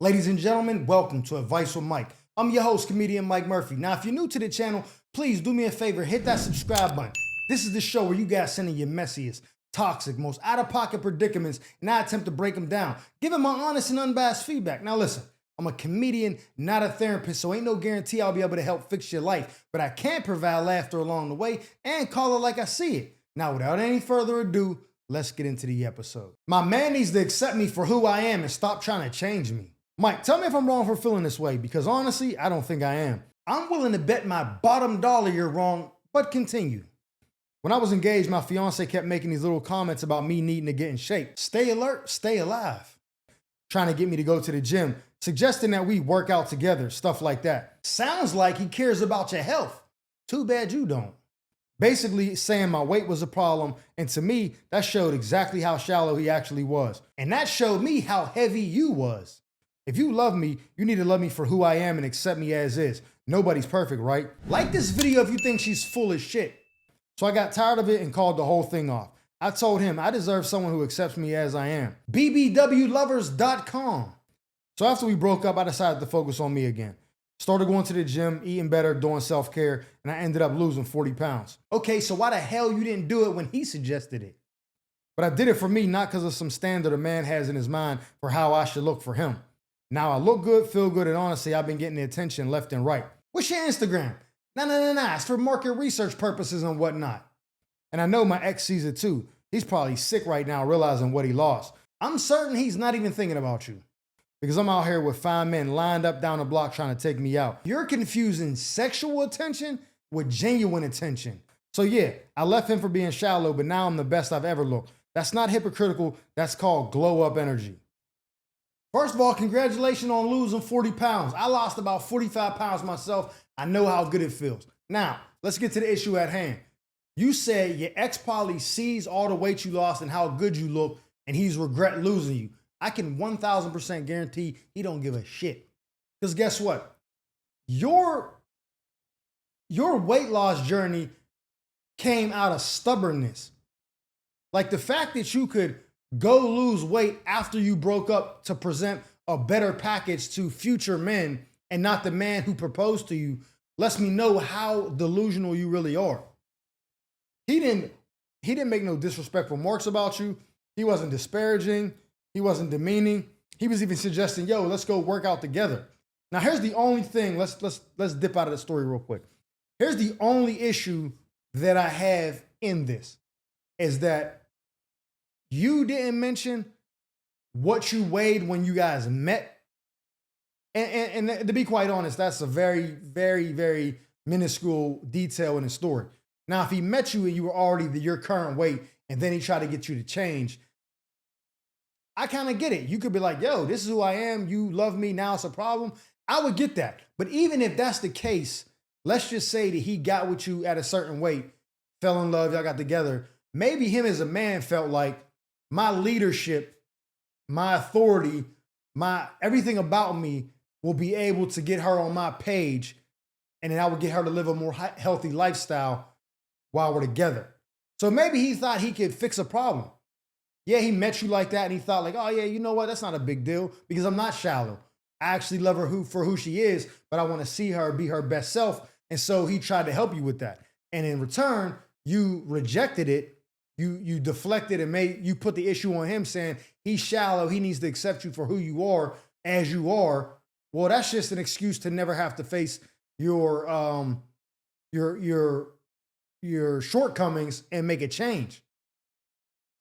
Ladies and gentlemen, welcome to Advice with Mike. I'm your host, comedian Mike Murphy. Now, if you're new to the channel, please do me a favor, hit that subscribe button. This is the show where you guys send in your messiest, toxic, most out-of-pocket predicaments, and I attempt to break them down, giving my honest and unbiased feedback. Now listen, I'm a comedian, not a therapist, so ain't no guarantee I'll be able to help fix your life, but I can provide laughter along the way and call it like I see it. Now, without any further ado, let's get into the episode. My man needs to accept me for who I am and stop trying to change me. Mike, tell me if I'm wrong for feeling this way, because honestly, I don't think I am. I'm willing to bet my bottom dollar you're wrong, but continue. When I was engaged, my fiance kept making these little comments about me needing to get in shape. Stay alert, stay alive. Trying to get me to go to the gym, suggesting that we work out together, stuff like that. Sounds like he cares about your health. Too bad you don't. Basically saying my weight was a problem, and to me, that showed exactly how shallow he actually was. And that showed me how heavy you was. If you love me, you need to love me for who I am and accept me as is. Nobody's perfect, right? Like this video if you think she's full of shit. So I got tired of it and called the whole thing off. I told him I deserve someone who accepts me as I am. bbwlovers.com. So after we broke up, I decided to focus on me again. Started going to the gym, eating better, doing self-care, and I ended up losing 40 pounds. Okay, so why the hell you didn't do it when he suggested it? But I did it for me, not because of some standard a man has in his mind for how I should look for him. Now I look good, feel good, and honestly, I've been getting the attention left and right. What's your Instagram? Nah, it's for market research purposes and whatnot. And I know my ex sees it too. He's probably sick right now realizing what he lost. I'm certain he's not even thinking about you, because I'm out here with 5 men lined up down the block trying to take me out. You're confusing sexual attention with genuine attention. So yeah, I left him for being shallow, but now I'm the best I've ever looked. That's not hypocritical. That's called glow up energy. First of all, congratulations on losing 40 pounds. I lost about 45 pounds myself. I know how good it feels. Now, let's get to the issue at hand. You said your ex probably sees all the weight you lost and how good you look, and he's regret losing you. I can 1000% guarantee he don't give a shit. Because guess what? Your weight loss journey came out of stubbornness. Like the fact that you could go lose weight after you broke up to present a better package to future men and not the man who proposed to you lets me know how delusional you really are. He didn't make no disrespectful remarks about you. He wasn't disparaging. He wasn't demeaning. He was even suggesting, yo, let's go work out together. Now, here's the only thing. Let's dip out of the story real quick. Here's the only issue that I have in this is that you didn't mention what you weighed when you guys met. And to be quite honest, that's a very, very, very minuscule detail in the story. Now, if he met you and you were already your current weight and then he tried to get you to change, I kind of get it. You could be like, yo, this is who I am. You love me. Now it's a problem. I would get that. But even if that's the case, let's just say that he got with you at a certain weight, fell in love, y'all got together. Maybe him as a man felt like my leadership, my authority, my everything about me will be able to get her on my page, and then I would get her to live a more healthy lifestyle while we're together. So maybe he thought he could fix a problem. Yeah, he met you like that, and he thought like, oh yeah, you know what? That's not a big deal because I'm not shallow. I actually love her for who she is, but I want to see her be her best self. And so he tried to help you with that. And in return, you rejected it. You deflected and you put the issue on him saying he's shallow. He needs to accept you for who you are as you are. Well, that's just an excuse to never have to face your shortcomings and make a change.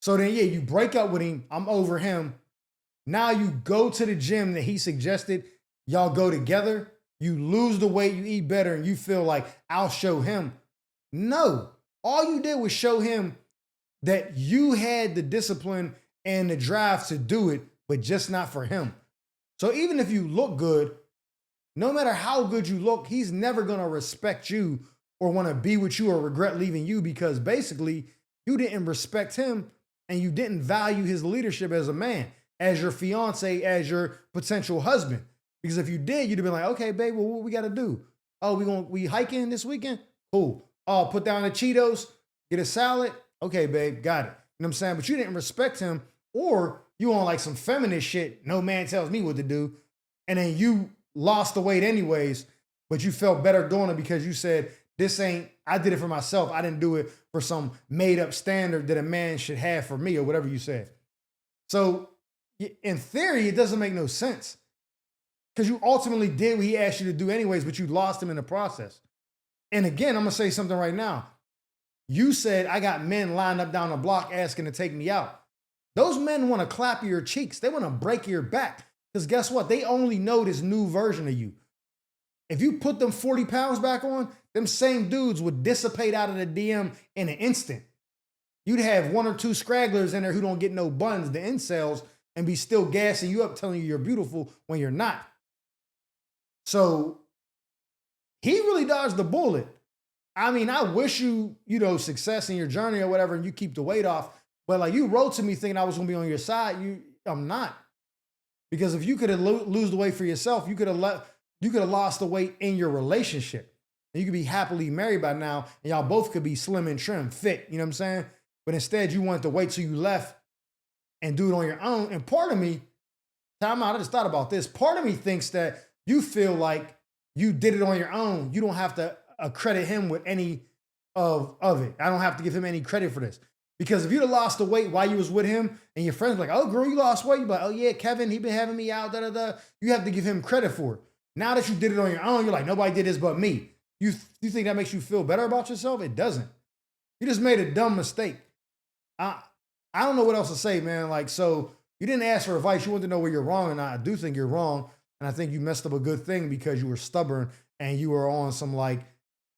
So then, yeah, you break up with him. I'm over him. Now you go to the gym that he suggested. Y'all go together. You lose the weight. You eat better. And you feel like, I'll show him. No. All you did was show him that you had the discipline and the drive to do it, but just not for him. So even if you look good, no matter how good you look, he's never going to respect you or want to be with you or regret leaving you because basically you didn't respect him and you didn't value his leadership as a man, as your fiance, as your potential husband. Because if you did, you'd have been like, okay, babe, well, what we got to do? Oh, we hiking this weekend? Cool. Oh, put down the Cheetos, get a salad. Okay, babe, got it. You know what I'm saying? But you didn't respect him, or you on like some feminist shit. No man tells me what to do. and then you lost the weight anyways, but you felt better doing it because you said, I did it for myself. I didn't do it for some made up standard that a man should have for me or whatever you said. So in theory, it doesn't make no sense because you ultimately did what he asked you to do anyways, but you lost him in the process. And again, I'm going to say something right now. You said, I got men lined up down the block asking to take me out. Those men want to clap your cheeks. They want to break your back because guess what? They only know this new version of you. If you put them 40 pounds back on, them same dudes would dissipate out of the DM in an instant. You'd have one or two scragglers in there who don't get no buns, the incels, and be still gassing you up, telling you you're beautiful when you're not. So he really dodged the bullet. I mean, I wish you, success in your journey or whatever, and you keep the weight off. But like you wrote to me thinking I was going to be on your side. I'm not. Because if you could lose the weight for yourself, you could have lost the weight in your relationship. And you could be happily married by now, and y'all both could be slim and trim, fit, you know what I'm saying? But instead, you wanted to wait till you left and do it on your own. And part of me, time out, I just thought about this. Part of me thinks that you feel like you did it on your own. You don't have to credit him with any of it. I don't have to give him any credit for this. Because if you'd have lost the weight while you was with him and your friends were like, oh, girl, you lost weight. You're like, oh, yeah, Kevin, he been having me out, da-da-da. You have to give him credit for it. Now that you did it on your own, you're like, nobody did this but me. You think that makes you feel better about yourself? It doesn't. You just made a dumb mistake. I don't know what else to say, man. Like, so you didn't ask for advice. You wanted to know where you're wrong, and I do think you're wrong. And I think you messed up a good thing because you were stubborn and you were on some like,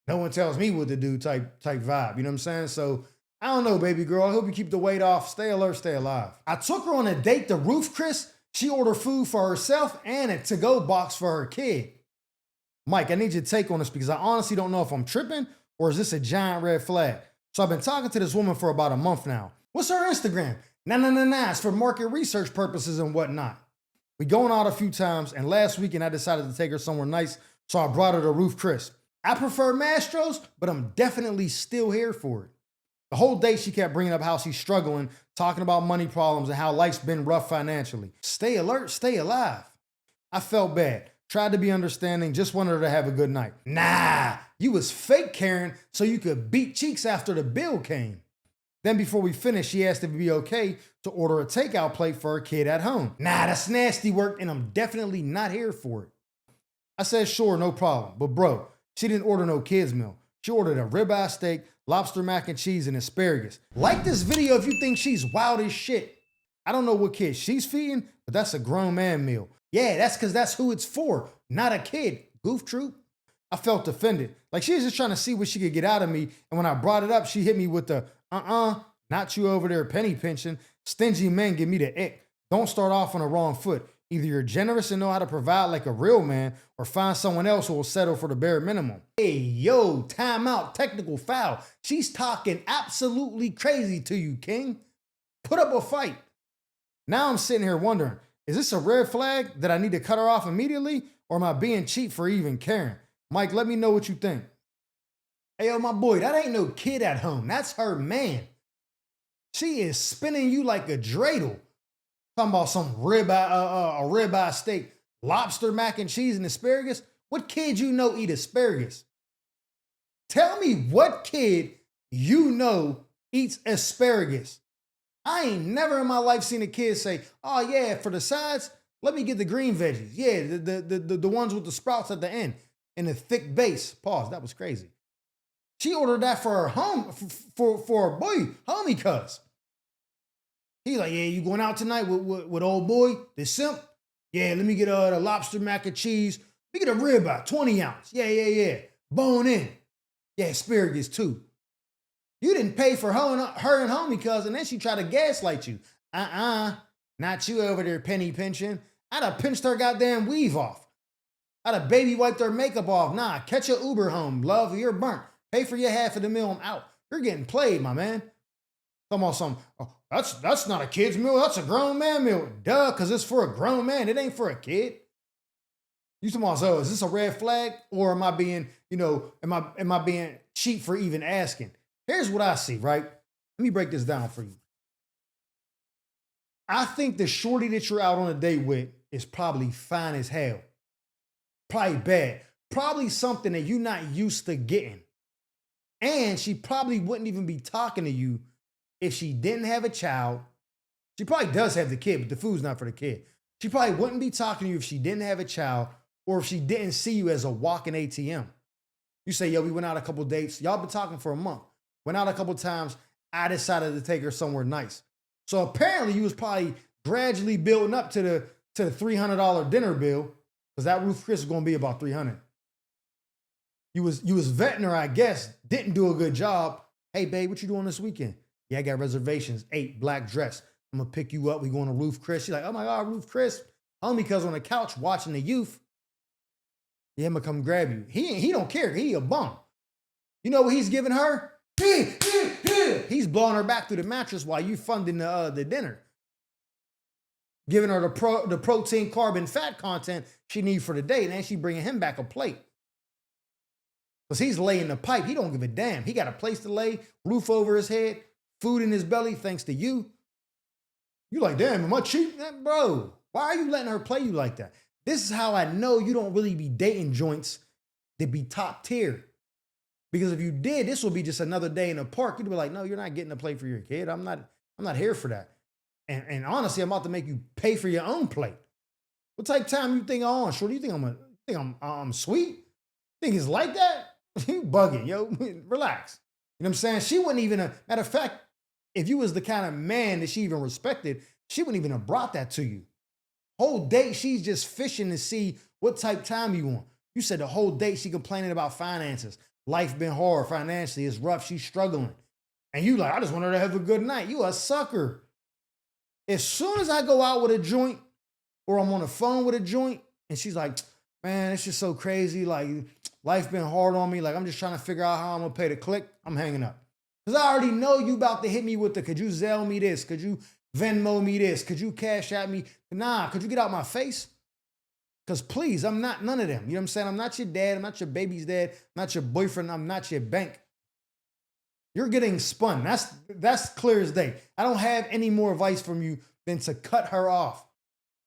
no one tells me what to do type vibe. You know what I'm saying? So I don't know, baby girl. I hope you keep the weight off. Stay alert, stay alive. I took her on a date to Roof Chris. She ordered food for herself and a to-go box for her kid. Mike, I need your take on this because I honestly don't know if I'm tripping or is this a giant red flag. So I've been talking to this woman for about a month now. What's her Instagram? Nah. It's for market research purposes and whatnot. We going out a few times, and last weekend I decided to take her somewhere nice, so I brought her to Roof Chris. I prefer Mastro's, but I'm definitely still here for it. The whole day she kept bringing up how she's struggling, talking about money problems and how life's been rough financially. Stay alert, stay alive. I felt bad. Tried to be understanding, just wanted her to have a good night. Nah, you was fake Karen so you could beat cheeks after the bill came. Then before we finished, she asked if it'd be okay to order a takeout plate for her kid at home. Nah, that's nasty work and I'm definitely not here for it. I said, sure, no problem. But bro, she didn't order no kids meal. She ordered a ribeye steak, lobster mac and cheese, and asparagus. Like this video if you think she's wild as shit. I don't know what kid she's feeding, but that's a grown man meal. Yeah, that's because that's who it's for, not a kid. Goof troop. I felt offended. Like she was just trying to see what she could get out of me. And when I brought it up, she hit me with the, not you over there penny pinching. Stingy men give me the ick. Don't start off on the wrong foot. Either you're generous and know how to provide like a real man, or find someone else who will settle for the bare minimum. Hey, yo, time out, technical foul. She's talking absolutely crazy to you, King. Put up a fight. Now I'm sitting here wondering, is this a red flag that I need to cut her off immediately, or am I being cheap for even caring? Mike, let me know what you think. Hey, yo, my boy, that ain't no kid at home. That's her man. She is spinning you like a dreidel. Talking about some ribeye steak, lobster mac and cheese and asparagus. What kid you know eat asparagus? Tell me what kid you know eats asparagus. I ain't never in my life seen a kid say, oh yeah, for the sides, let me get the green veggies. Yeah, the ones with the sprouts at the end and the thick base. Pause, that was crazy. She ordered that for her home, for her boy, homie cuz. He's like, yeah, you going out tonight with old boy, the simp? Yeah, let me get the lobster mac and cheese. Let me get a ribeye, 20 ounce. Yeah. Bone in. Yeah, asparagus too. You didn't pay for her and homie cuz, and then she tried to gaslight you. Not you over there penny pinching. I'd have pinched her goddamn weave off. I'd have baby wiped her makeup off. Nah, catch your Uber home, love, you're burnt. Pay for your half of the meal, I'm out. You're getting played, my man. Come on, that's not a kid's meal, that's a grown man meal. Duh, because it's for a grown man, it ain't for a kid. You talking about, so is this a red flag? Or am I being, am I being cheap for even asking? Here's what I see, right? Let me break this down for you. I think the shorty that you're out on a date with is probably fine as hell. Probably bad. Probably something that you're not used to getting. And she probably wouldn't even be talking to you if she didn't have a child. She probably does have the kid, but the food's not for the kid. She probably wouldn't be talking to you if she didn't have a child or if she didn't see you as a walking ATM. You say, yo, we went out a couple dates. Y'all been talking for a month. Went out a couple times. I decided to take her somewhere nice. So apparently you was probably gradually building up to the $300 dinner bill, because that Ruth Chris is going to be about $300. You was vetting her, I guess, didn't do a good job. Hey, babe, what you doing this weekend? Yeah, I got reservations, 8, black dress. I'm going to pick you up. We going to Ruth Chris. She's like, oh my God, Ruth Chris. Homie, because on the couch watching the youth. Yeah, I'm going to come grab you. He don't care. He a bum. You know what he's giving her? He's blowing her back through the mattress while you funding the dinner. Giving her the protein, carb, fat content she needs for the day. And then she bringing him back a plate. Because he's laying the pipe. He don't give a damn. He got a place to lay, roof over his head, food in his belly, thanks to you. You like, damn, am I cheating? Bro, why are you letting her play you like that? This is how I know you don't really be dating joints that be top tier. Because if you did, this will be just another day in the park. You'd be like, no, you're not getting a plate for your kid. I'm not here for that. And honestly, I'm about to make you pay for your own plate. What type of time you think I'm on? Sure, do you think I'm sweet? Think it's like that? You bugging, yo. Relax. You know what I'm saying? She wouldn't even, matter of fact, if you was the kind of man that she even respected, she wouldn't even have brought that to you. Whole date, she's just fishing to see what type of time you want. You said the whole date she complaining about finances. Life been hard financially. It's rough. She's struggling. And you like, I just want her to have a good night. You a sucker. As soon as I go out with a joint or I'm on the phone with a joint and she's like, man, it's just so crazy. Like, life been hard on me. Like, I'm just trying to figure out how I'm going to pay the click. I'm hanging up. Because I already know you about to hit me with could you Zelle me this? Could you Venmo me this? Could you cash at me? Nah, could you get out my face? Because please, I'm not none of them. You know what I'm saying? I'm not your dad. I'm not your baby's dad. I'm not your boyfriend. I'm not your bank. You're getting spun. That's clear as day. I don't have any more advice from you than to cut her off.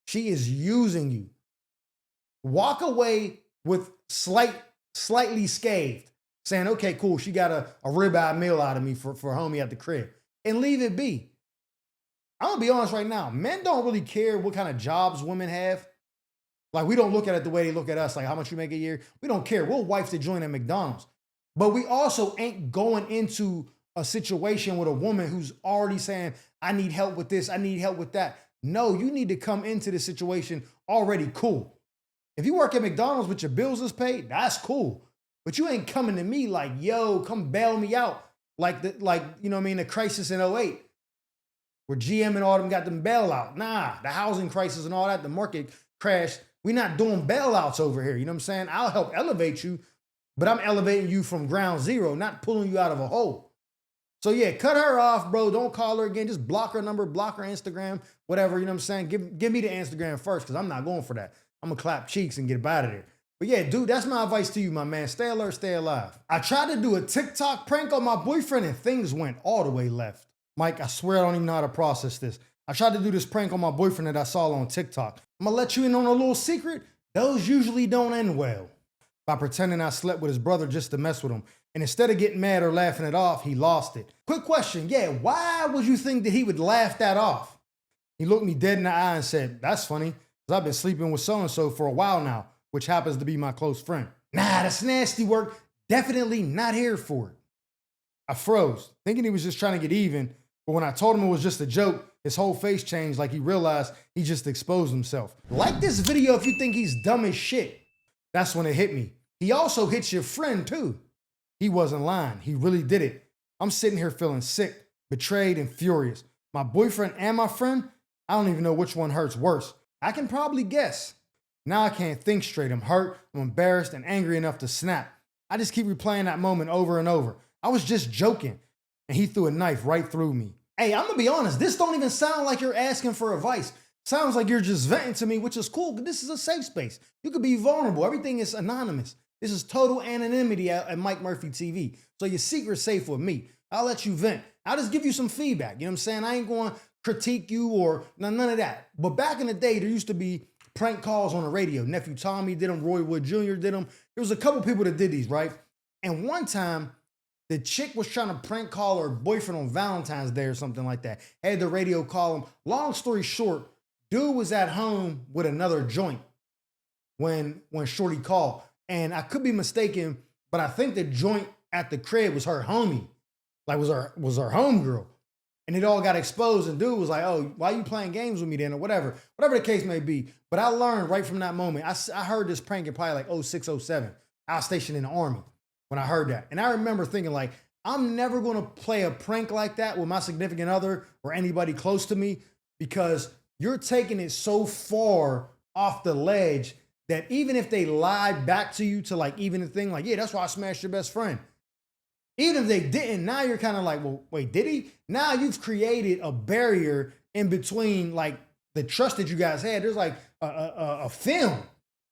She is using you. Walk away with slightly scathed, saying, okay, cool, she got a ribeye meal out of me for homie at the crib, and leave it be. I'm gonna be honest right now, men don't really care what kind of jobs women have. Like, we don't look at it the way they look at us, like how much you make a year. We don't care. We'll wife the joint at McDonald's. But we also ain't going into a situation with a woman who's already saying, I need help with this, I need help with that. No, you need to come into the situation already cool. If you work at McDonald's with your bills is paid, that's cool. But you ain't coming to me like, yo, come bail me out. Like you know what I mean, the crisis in '08, where GM and all them got them bailout. Nah, the housing crisis and all that, the market crash. We're not doing bailouts over here. You know what I'm saying? I'll help elevate you, but I'm elevating you from ground zero, not pulling you out of a hole. So yeah, cut her off, bro. Don't call her again. Just block her number, block her Instagram, whatever. You know what I'm saying? Give me the Instagram first, because I'm not going for that. I'm gonna clap cheeks and get up out of there. But yeah, dude, that's my advice to you, my man. Stay alert, stay alive. I tried to do a TikTok prank on my boyfriend and things went all the way left. Mike, I swear I don't even know how to process this. I tried to do this prank on my boyfriend that I saw on TikTok. I'm gonna let you in on a little secret. Those usually don't end well. By pretending I slept with his brother just to mess with him. And instead of getting mad or laughing it off, he lost it. Quick question, yeah, why would you think that he would laugh that off? He looked me dead in the eye and said, that's funny, because I've been sleeping with so-and-so for a while now, which happens to be my close friend. Nah, that's nasty work. Definitely not here for it. I froze, thinking he was just trying to get even, but when I told him it was just a joke, his whole face changed like he realized he just exposed himself. Like this video if you think he's dumb as shit. That's when it hit me. He also hits your friend too. He wasn't lying. He really did it. I'm sitting here feeling sick, betrayed, and furious. My boyfriend and my friend, I don't even know which one hurts worse. I can probably guess. Now I can't think straight. I'm hurt, I'm embarrassed, and angry enough to snap. I just keep replaying that moment over and over. I was just joking, and he threw a knife right through me. Hey, I'm gonna be honest, this don't even sound like you're asking for advice. Sounds like you're just venting to me, which is cool, because this is a safe space. You could be vulnerable. Everything is anonymous. This is total anonymity at Mike Murphy TV. So your secret's safe with me. I'll let you vent. I'll just give you some feedback. You know what I'm saying? I ain't going to critique you or none of that. But back in the day, there used to be prank calls on the radio. Nephew Tommy did them, Roy Wood Jr. did them. There was a couple people that did these, right? And one time, the chick was trying to prank call her boyfriend on Valentine's Day or something like that. Had the radio call him. Long story short, dude was at home with another joint when Shorty called. And I could be mistaken, but I think the joint at the crib was her homie. Like was her homegirl. And it all got exposed, and dude was like, oh, why you playing games with me then, or whatever the case may be. But I learned right from that moment. I heard this prank in probably like 06, 07. I was stationed in the Army when I heard that. And I remember thinking like, I'm never gonna play a prank like that with my significant other or anybody close to me, because you're taking it so far off the ledge that even if they lied back to you to like even the thing like, yeah, that's why I smashed your best friend. Even if they didn't, now you're kind of like, well, wait, did he? Now you've created a barrier in between like the trust that you guys had. There's like a film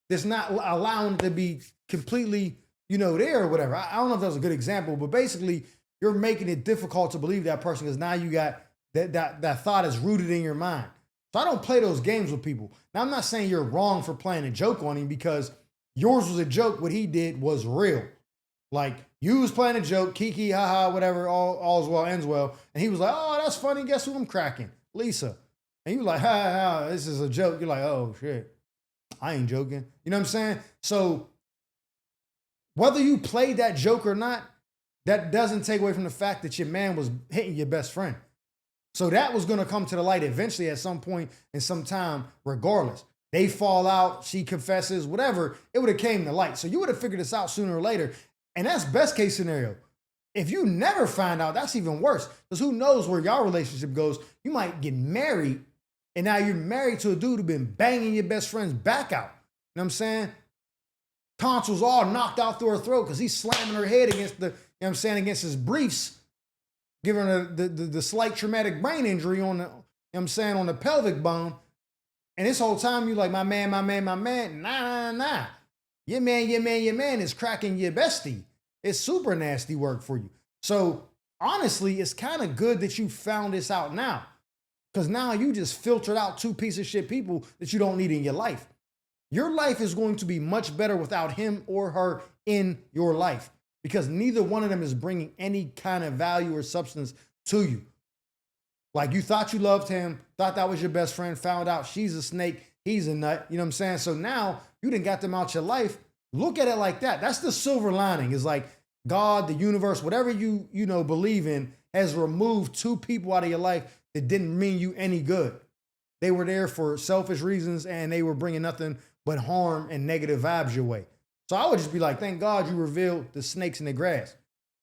that's not allowing it to be completely, there or whatever. I don't know if that was a good example, but basically you're making it difficult to believe that person because now you got that thought is rooted in your mind. So I don't play those games with people. Now I'm not saying you're wrong for playing a joke on him because yours was a joke. What he did was real. Like, you was playing a joke, kiki, haha, whatever, all's well, ends well. And he was like, oh, that's funny. Guess who I'm cracking? Lisa. And you were like, ha, this is a joke. You're like, oh, shit. I ain't joking. You know what I'm saying? So whether you played that joke or not, that doesn't take away from the fact that your man was hitting your best friend. So that was going to come to the light eventually at some point in some time, regardless. They fall out, she confesses, whatever, it would have came to light. So you would have figured this out sooner or later. And that's best case scenario. If you never find out, that's even worse. Because who knows where your relationship goes. You might get married, and now you're married to a dude who's been banging your best friend's back out. You know what I'm saying? Tonsils all knocked out through her throat because he's slamming her head against against his briefs, giving her the slight traumatic brain injury on on the pelvic bone. And this whole time you're like, my man. Nah. Your man is cracking your bestie. It's super nasty work for you. So honestly, it's kind of good that you found this out now, because now you just filtered out two piece of shit people that you don't need in your life. Your life is going to be much better without him or her in your life, because neither one of them is bringing any kind of value or substance to you. Like, you thought you loved him, thought that was your best friend, found out she's a snake, he's a nut. You know what I'm saying? So now you done got them out your life. Look at it like that. That's the silver lining. It's like God, the universe, whatever you believe in, has removed two people out of your life that didn't mean you any good. They were there for selfish reasons, and they were bringing nothing but harm and negative vibes your way. So I would just be like, thank God you revealed the snakes in the grass.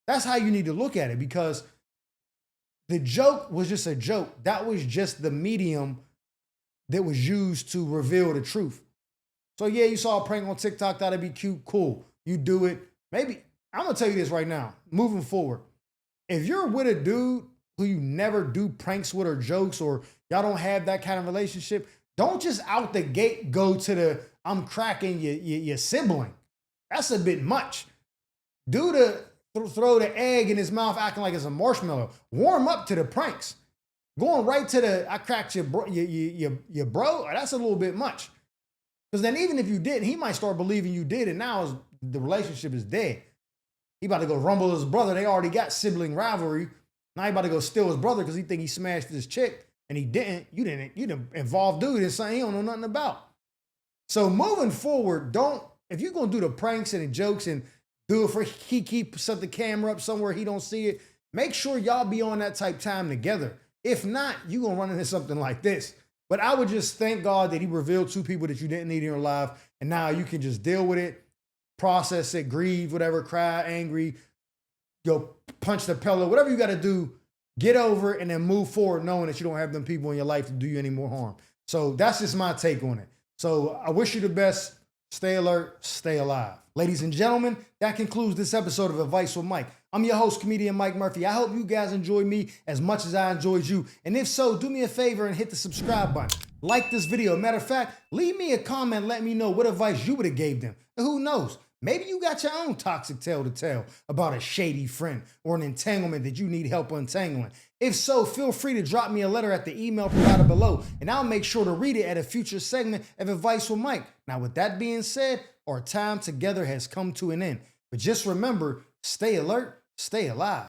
That's how you need to look at it, because the joke was just a joke. That was just the medium that was used to reveal the truth. So yeah, you saw a prank on TikTok, that'd be cute, cool. You do it. Maybe, I'm gonna tell you this right now, moving forward. If you're with a dude who you never do pranks with or jokes, or y'all don't have that kind of relationship, don't just out the gate go to the, I'm cracking your sibling. That's a bit much. Throw the egg in his mouth acting like it's a marshmallow. Warm up to the pranks. Going right to the, I cracked your bro, that's a little bit much. Because then even if you didn't, he might start believing you did, and now the relationship is dead. He about to go rumble his brother. They already got sibling rivalry. Now he about to go steal his brother because he think he smashed this chick, and he didn't. You didn't involve dude in something he don't know nothing about. So moving forward, if you're going to do the pranks and the jokes and do it for he set the camera up somewhere he don't see it, make sure y'all be on that type time together. If not, you're going to run into something like this. But I would just thank God that he revealed two people that you didn't need in your life, and now you can just deal with it, process it, grieve, whatever, cry, angry, punch the pillow, whatever you got to do, get over it, and then move forward knowing that you don't have them people in your life to do you any more harm. So that's just my take on it. So I wish you the best. Stay alert, stay alive. Ladies and gentlemen, that concludes this episode of Advice with Mike. I'm your host, comedian Mike Murphy. I hope you guys enjoyed me as much as I enjoyed you. And if so, do me a favor and hit the subscribe button. Like this video. Matter of fact, leave me a comment, let me know what advice you would have gave them. And who knows, Maybe you got your own toxic tale to tell about a shady friend or an entanglement that you need help untangling. If so, feel free to drop me a letter at the email provided below, and I'll make sure to read it at a future segment of Advice with Mike. Now, with that being said, our time together has come to an end. But just remember, stay alert, stay alive.